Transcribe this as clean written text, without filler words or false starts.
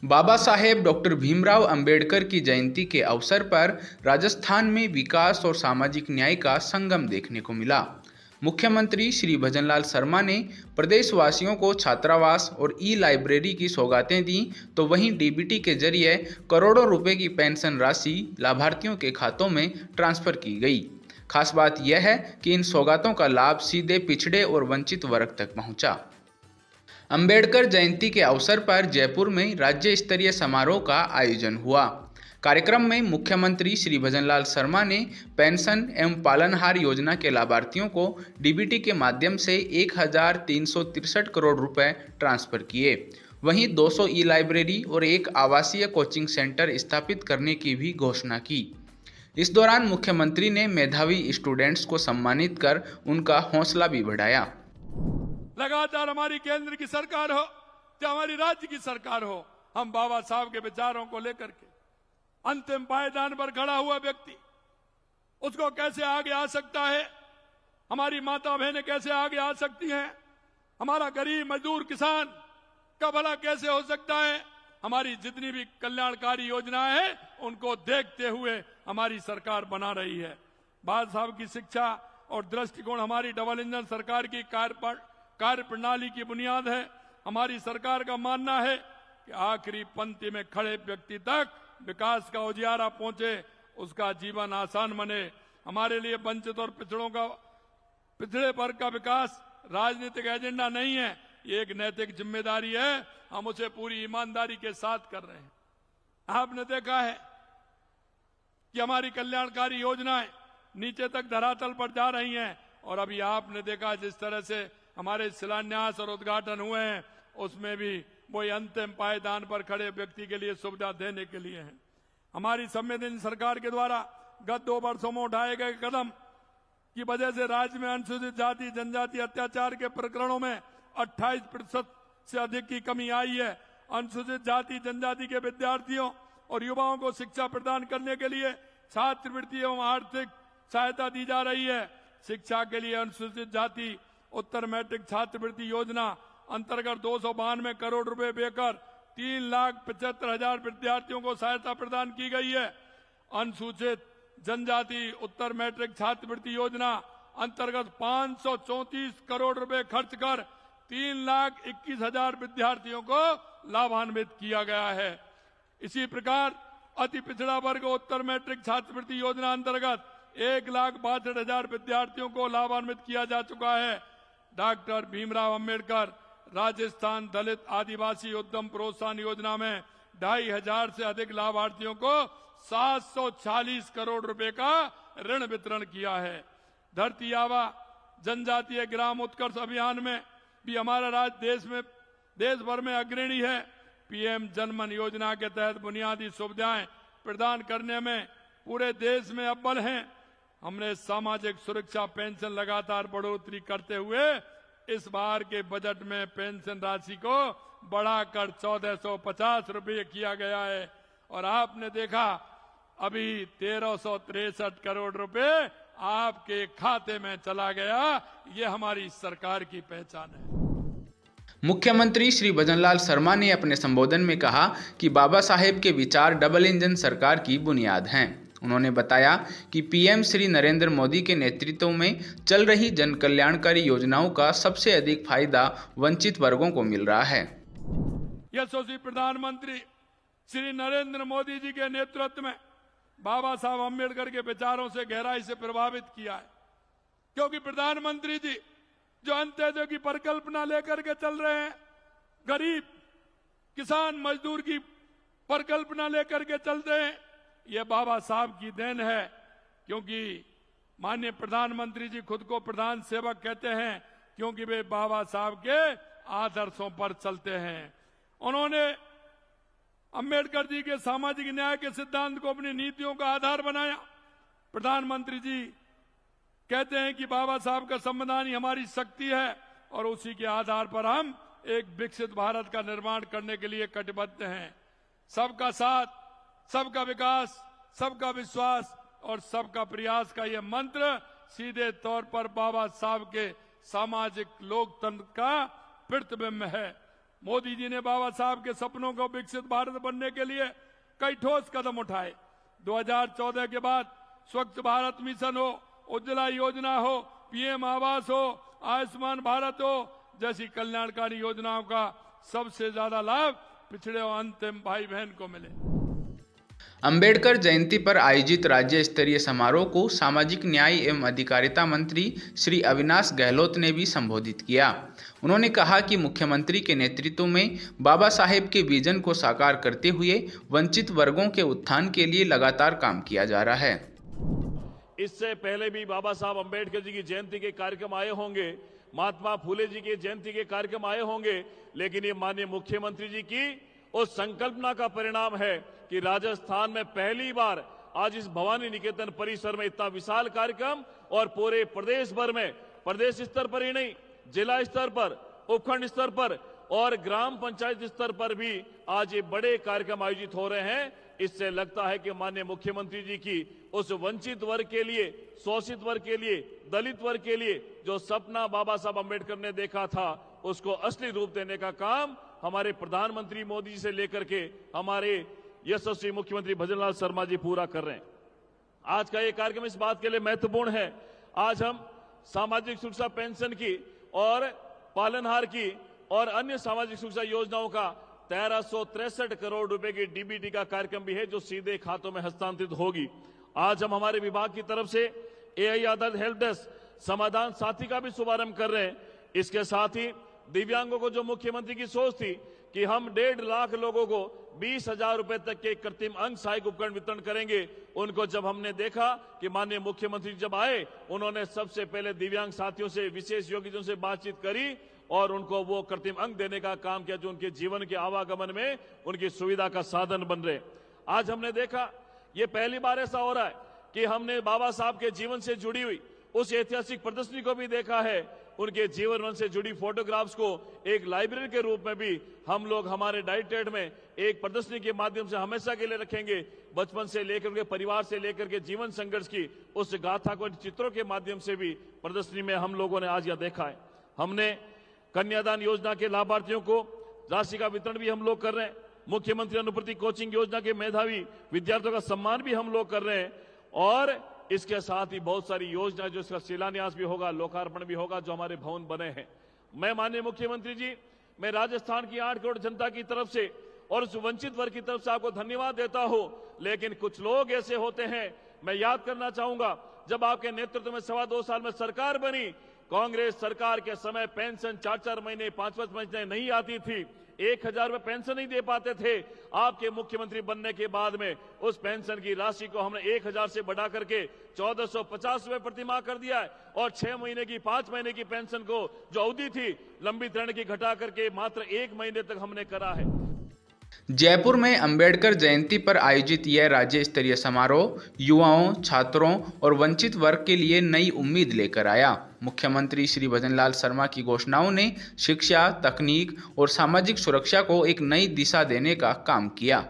Baba Saheb doctor Bhimrao Ambedkar की जयंती के अवसर पर राजस्थान में विकास और सामाजिक न्याय का संगम देखने को मिला। मुख्यमंत्री श्री भजनलाल शर्मा ने प्रदेशवासियों को छात्रावास और ई लाइब्रेरी की सौगातें दी, तो वहीं डीबीटी के जरिए करोड़ों रुपए की पेंशन राशि लाभार्थियों के खातों में ट्रांसफर की गई। खास बात यह है कि इन सौगातों का लाभ सीधे पिछड़े और वंचित वर्ग तक पहुंचा। अंबेडकर जयंती के अवसर पर जयपुर में राज्य स्तरीय समारोह का आयोजन हुआ। कार्यक्रम में मुख्यमंत्री श्री भजनलाल शर्मा ने पेंशन एवं पालनहार योजना के लाभार्थियों को डीबीटी के माध्यम से 1363 करोड़ रुपए ट्रांसफर किए। वहीं 200 ई लाइब्रेरी और एक आवासीय कोचिंग सेंटर स्थापित करने की भी घोषणा की। इस दौरान मुख्यमंत्री ने मेधावी स्टूडेंट्स को सम्मानित कर उनका हौसला भी बढ़ाया। लगातार हमारी केंद्र की सरकार हो या हमारी राज्य की सरकार हो, हम बाबा साहब के विचारों को लेकर के अंतिम पायदान पर खड़ा हुआ व्यक्ति उसको कैसे आगे आ सकता है, हमारी माता बहनें कैसे आगे आ सकती हैं, हमारा गरीब मजदूर किसान का भला कैसे हो सकता है, हमारी जितनी भी कल्याणकारी योजनाएं हैं उनको देखते हुए हमारी सरकार बना रही है। बाबा साहब की शिक्षा और दृष्टिकोण हमारी डबल इंजन सरकार की कार्य प्रणाली की बुनियाद है। हमारी सरकार का मानना है कि आखिरी पंक्ति में खड़े व्यक्ति तक विकास का उजियारा पहुंचे, उसका जीवन आसान बने। हमारे लिए वंचित और पिछड़े वर्ग का विकास राजनीतिक एजेंडा नहीं है, ये एक नैतिक जिम्मेदारी है। हम उसे पूरी ईमानदारी के साथ कर रहे हैं। आपने देखा है कि हमारी कल्याणकारी योजनाएं नीचे तक धरातल पर जा रही हैं, और अभी आपने देखा जिस तरह से हमारे शिलान्यास और उद्घाटन हुए हैं उसमें भी वही अंतिम पायदान पर खड़े व्यक्ति के लिए सुविधा देने के लिए है। हमारी संवेदनशील सरकार के द्वारा गत 2 वर्षों में उठाए गए कदम की वजह से राज्य में अनुसूचित जाति जनजाति अत्याचार के प्रकरणों में 28% से अधिक की कमी आई है। अनुसूचित जाति जनजाति के विद्यार्थियों और युवाओं को शिक्षा प्रदान करने के लिए छात्रवृत्ति एवं आर्थिक सहायता दी जा रही है। शिक्षा के लिए अनुसूचित जाति उत्तर मैट्रिक छात्रवृत्ति योजना अंतर्गत 292 करोड़ रुपए देकर 3,75,000 विद्यार्थियों को सहायता प्रदान की गई है। अनुसूचित जनजाति उत्तर मैट्रिक छात्रवृत्ति योजना अंतर्गत 534 करोड़ रुपए खर्च कर 3,21,000 विद्यार्थियों को लाभान्वित किया गया है। इसी प्रकार अति पिछड़ा वर्ग उत्तर मैट्रिक छात्रवृत्ति योजना अंतर्गत 1,62,000 विद्यार्थियों को लाभान्वित किया जा चुका है। डॉक्टर भीमराव अंबेडकर राजस्थान दलित आदिवासी उद्यम प्रोत्साहन योजना में 2,500 से अधिक लाभार्थियों को 740 करोड़ रुपए का ऋण वितरण किया है। धरती आबा जनजातीय ग्राम उत्कर्ष अभियान में भी हमारा राज्य देश भर में अग्रणी है। पीएम जनमन योजना के तहत बुनियादी सुविधाएं प्रदान करने में पूरे देश में अव्वल हैं। हमने सामाजिक सुरक्षा पेंशन लगातार बढ़ोतरी करते हुए इस बार के बजट में पेंशन राशि को बढ़ाकर 1,450 रुपये किया गया है, और आपने देखा अभी 1,363 करोड़ रुपए आपके खाते में चला गया। ये हमारी सरकार की पहचान है। मुख्यमंत्री श्री भजनलाल शर्मा ने अपने संबोधन में कहा कि बाबा साहेब के विचार डबल इंजन सरकार की बुनियाद हैं। उन्होंने बताया कि पीएम श्री नरेंद्र मोदी के नेतृत्व में चल रही जन कल्याणकारी योजनाओं का सबसे अधिक फायदा वंचित वर्गों को मिल रहा है। यशस्वी प्रधानमंत्री श्री नरेंद्र मोदी जी के नेतृत्व में बाबा साहब अम्बेडकर के विचारों से गहराई से प्रभावित किया है, क्योंकि प्रधानमंत्री जी जो अंत्योदय की परिकल्पना लेकर के चल रहे हैं, गरीब किसान मजदूर की परिकल्पना लेकर के चलते हैं, ये बाबा साहब की देन है। क्योंकि माननीय प्रधानमंत्री जी खुद को प्रधान सेवक कहते हैं, क्योंकि वे बाबा साहब के आदर्शों पर चलते हैं। उन्होंने अंबेडकर जी के सामाजिक न्याय के सिद्धांत को अपनी नीतियों का आधार बनाया। प्रधानमंत्री जी कहते हैं कि बाबा साहब का संविधान ही हमारी शक्ति है, और उसी के आधार पर हम एक विकसित भारत का निर्माण करने के लिए कटिबद्ध हैं। सबका साथ, सबका विकास, सबका विश्वास और सबका प्रयास का यह मंत्र सीधे तौर पर बाबा साहब के सामाजिक लोकतंत्र का प्रतिबिंब है। मोदी जी ने बाबा साहब के सपनों को विकसित भारत बनने के लिए कई ठोस कदम उठाए। 2014 के बाद स्वच्छ भारत मिशन हो, उज्ज्वला योजना हो, पीएम आवास हो, आयुष्मान भारत हो जैसी कल्याणकारी योजनाओं का सबसे ज्यादा लाभ पिछड़े और अंतिम भाई बहन को मिले। अंबेडकर जयंती पर आयोजित राज्य स्तरीय समारोह को सामाजिक न्याय एवं अधिकारिता मंत्री श्री अविनाश गहलोत ने भी संबोधित किया। उन्होंने कहा कि मुख्यमंत्री के नेतृत्व में बाबा साहेब के विजन को साकार करते हुए वंचित वर्गों के उत्थान के लिए लगातार काम किया जा रहा है। इससे पहले भी बाबा साहब अंबेडकर जी की जयंती के कार्यक्रम आए होंगे, महात्मा फुले जी की जयंती के कार्यक्रम आए होंगे, लेकिन ये माननीय मुख्यमंत्री जी की उस संकल्पना का परिणाम है कि राजस्थान में पहली बार आज इस भवानी निकेतन परिसर में इतना विशाल कार्यक्रम और पूरे प्रदेश भर में, प्रदेश स्तर पर ही नहीं, जिला स्तर पर, उपखंड स्तर पर और ग्राम पंचायत स्तर पर भी आज ये बड़े कार्यक्रम आयोजित हो रहे हैं। इससे लगता है कि माननीय मुख्यमंत्री जी की उस वंचित वर्ग के लिए, शोषित वर्ग के लिए, दलित वर्ग के लिए जो सपना बाबा साहब अंबेडकर ने देखा था उसको असली रूप देने का काम हमारे प्रधानमंत्री मोदी जी से लेकर के हमारे यशस्वी मुख्यमंत्री भजनलाल शर्मा जी पूरा कर रहे हैं। आज का ये कार्यक्रम इस बात के लिए महत्वपूर्ण है, आज हम सामाजिक सुरक्षा पेंशन की और पालनहार की और अन्य सामाजिक सुरक्षा योजनाओं का 1363 करोड़ रुपए की डीबीटी का कार्यक्रम भी है जो सीधे खातों में हस्तांतरित होगी। आज हम हमारे विभाग की तरफ से एआई आधारित हेल्प डेस्क समाधान साथी का भी शुभारंभ कर रहे हैं। इसके साथ ही दिव्यांगों को जो मुख्यमंत्री की सोच थी कि हम 1.5 लाख लोगों को 20,000 रुपए तक के कृत्रिम अंग सहायक उपकरण वितरण करेंगे, उनको जब हमने देखा कि माननीय मुख्यमंत्री जब आए उन्होंने सबसे पहले दिव्यांग साथियों से, विशेष योग्यताओं से बातचीत करी और उनको वो कृत्रिम अंग देने का काम किया जो उनके जीवन के आवागमन में उनकी सुविधा का साधन बन रहे। आज हमने देखा ये पहली बार ऐसा हो रहा है कि हमने बाबा साहब के जीवन से जुड़ी हुई उस ऐतिहासिक प्रदर्शनी को भी देखा है, उनके जीवन से जुड़ी फोटोग्राफ्स को एक लाइब्रेरी के रूप में भी हम लोग हमारे डायरेक्टरेट में एक प्रदर्शनी के माध्यम से हमेशा के लिए रखेंगे। बचपन से लेकर के परिवार से लेकर के जीवन संघर्ष की उस गाथा को चित्रों के माध्यम से भी प्रदर्शनी में हम लोगों ने आज यह देखा है। हमने कन्यादान योजना के लाभार्थियों को राशि का वितरण भी हम लोग कर रहे हैं। मुख्यमंत्री अनुप्रति कोचिंग योजना के मेधावी विद्यार्थियों का सम्मान भी हम लोग कर रहे हैं और इसके साथ ही बहुत सारी योजना जो इसका शिलान्यास भी होगा, लोकार्पण भी होगा, जो हमारे भवन बने हैं। मैं माननीय मुख्यमंत्री जी, मैं राजस्थान की 8 करोड़ जनता की तरफ से और उस वंचित वर्ग की तरफ से आपको धन्यवाद देता हूं, लेकिन कुछ लोग ऐसे होते हैं, मैं याद करना चाहूंगा जब आपके नेतृत्व में 2.25 साल में सरकार बनी, कांग्रेस सरकार के समय पेंशन 4-4 महीने 5-5 महीने नहीं आती थी, 1,000 रुपए पेंशन नहीं दे पाते थे। आपके मुख्यमंत्री बनने के बाद में उस पेंशन की राशि को हमने 1,000 से बढ़ा करके 1,450 रुपए प्रति माह कर दिया है और 6 महीने की 5 महीने की पेंशन को जो अवधि थी लंबित रहने की घटा करके मात्र 1 महीने तक हमने करा है। जयपुर में अंबेडकर जयंती पर आयोजित यह राज्य स्तरीय समारोह युवाओं, छात्रों और वंचित वर्ग के लिए नई उम्मीद लेकर आया। मुख्यमंत्री श्री भजनलाल शर्मा की घोषणाओं ने शिक्षा, तकनीक और सामाजिक सुरक्षा को एक नई दिशा देने का काम किया।